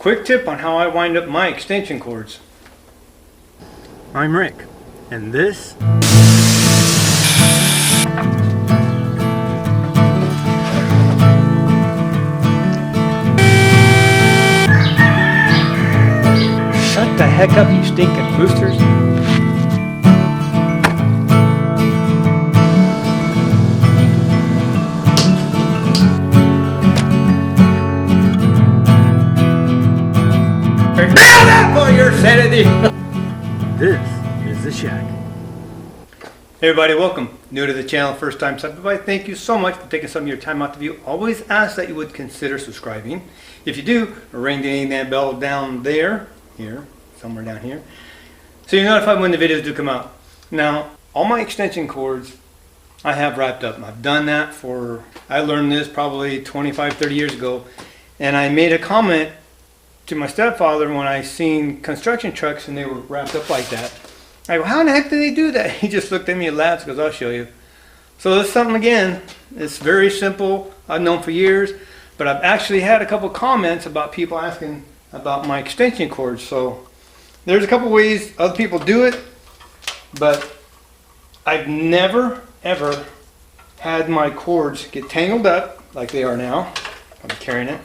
Quick tip on how I wind up my extension cords. I'm Rick, and this shut the heck up, you stinking roosters. For your sanity. This is the shack. Hey everybody, welcome. New to the channel, first time stopping by. Thank you so much for taking some of your time out to view. Always ask that you would consider subscribing. If you do, ring that bell down there, somewhere down here, so you're notified when the videos do come out. Now, all my extension cords I have wrapped up. I've done that I learned this probably 25-30 years ago, and I made a comment to my stepfather when I seen construction trucks and they were wrapped up like that. I go, how in the heck did they do that? He just looked at me and laughed and goes, I'll show you. So this is something, again, it's very simple. I've known for years, but I've actually had a couple comments about people asking about my extension cords. So there's a couple ways other people do it, but I've never ever had my cords get tangled up like they are now. I'm carrying it.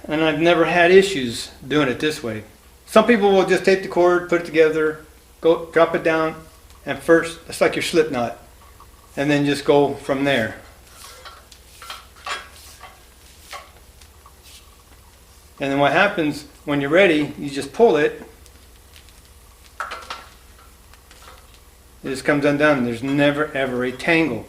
And I've never had issues doing it this way. Some people will just take the cord, put it together, go drop it down, and first, it's like your slip knot, and then just go from there. And then what happens when you're ready, you just pull it. It just comes undone. There's never ever a tangle.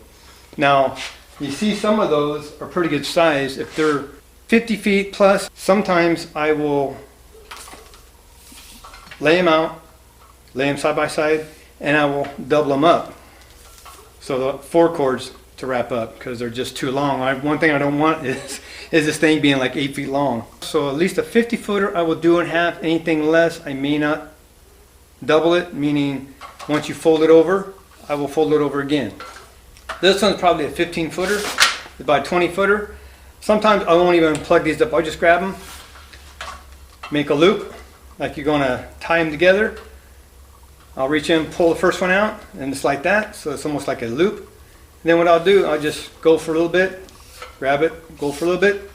Now, you see some of those are pretty good size. If they're 50 feet plus, sometimes I will lay them side by side, and I will double them up. So the 4 cords to wrap up because they're just too long. One thing I don't want is this thing being like 8 feet long. So at least a 50 footer I will do in half. Anything less, I may not double it, meaning once you fold it over, I will fold it over again. This one's probably a 15 footer by 20 footer. Sometimes I won't even plug these up. I'll just grab them, make a loop, like you're going to tie them together. I'll reach in, pull the first one out, and it's like that. So it's almost like a loop. And then what I'll do, I'll just go for a little bit, grab it, go for a little bit.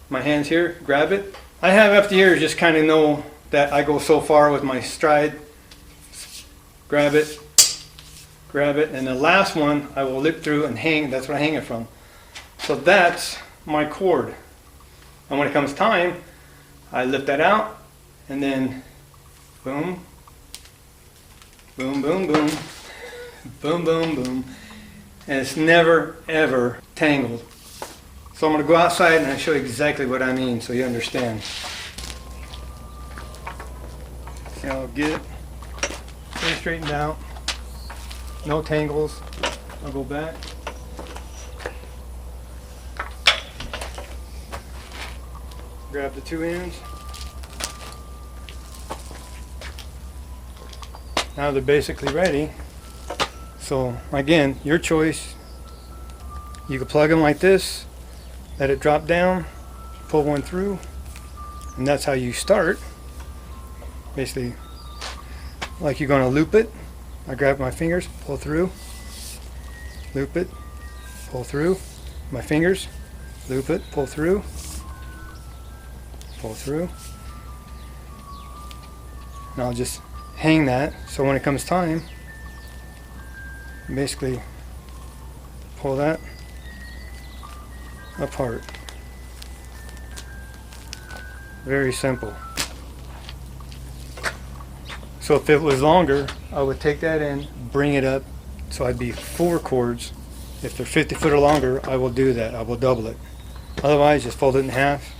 My hand's here, grab it. I have after years just kind of know that I go so far with my stride. Grab it, and the last one I will lip through and hang. That's what I hang it from. So that's my cord, and when it comes time, I lift that out, and then boom, boom, boom, boom, boom, boom, boom, and it's never ever tangled. So I'm going to go outside and I'll show you exactly what I mean so you understand. See how I'll get it pretty straightened out, no tangles. I'll go back. Grab the 2 ends. Now they're basically ready. So again, your choice. You can plug them like this, let it drop down, pull one through, and that's how you start. Basically, like you're going to loop it. I grab my fingers, pull through, loop it, pull through, my fingers, loop it, pull through, pull through, and I'll just hang that so when it comes time, basically pull that apart. Very simple. So if it was longer, I would take that in, bring it up, so I'd be 4 cords. If they're 50 foot or longer, I will do that. I will double it. Otherwise, just fold it in half.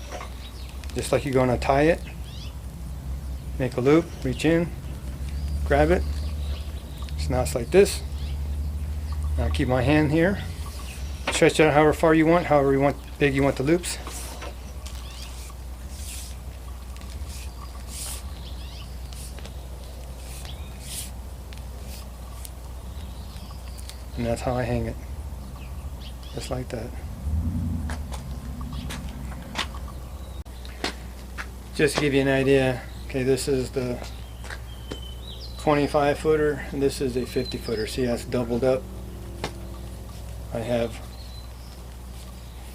Just like you're going to tie it. Make a loop, reach in, grab it. So now it's like this. Now keep my hand here. Stretch it out however far you want, however big you want the loops. And that's how I hang it. Just like that. Just to give you an idea, okay, this is the 25 footer and this is a 50 footer. See, that's doubled up. I have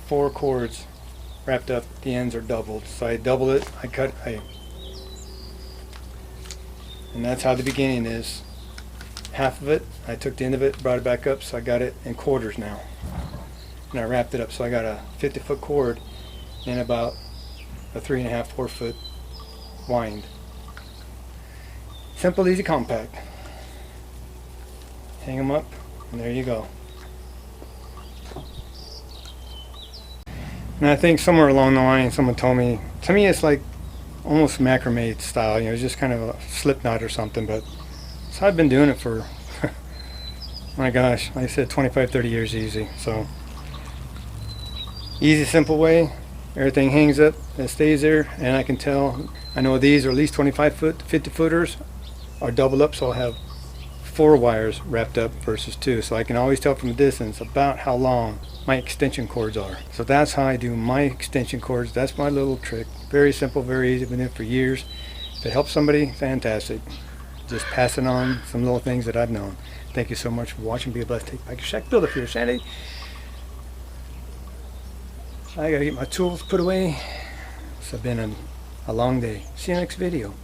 4 cords wrapped up, the ends are doubled. So I double it, and that's how the beginning is. Half of it, I took the end of it, brought it back up, so I got it in quarters now. And I wrapped it up, so I got a 50-foot cord and about a 3.5, 4-foot wind. Simple, easy, compact. Hang them up, and there you go. And I think somewhere along the line, someone told me, to me it's like almost macrame style, you know, it's just kind of a slip knot or something, but so I've been doing it for, my gosh, like I said, 25, 30 years easy. So, easy, simple way. Everything hangs up and stays there, and I can tell, I know these are at least 25 foot, 50 footers are doubled up, so I'll have 4 wires wrapped up versus 2. So I can always tell from a distance about how long my extension cords are. So that's how I do my extension cords. That's my little trick. Very simple, very easy. Been doing it for years. If it helps somebody, fantastic. Just passing on some little things that I've known. Thank you so much for watching. Be blessed. Take back your shack. Build it for your sanity. I gotta get my tools put away. It's been a long day. See you next video.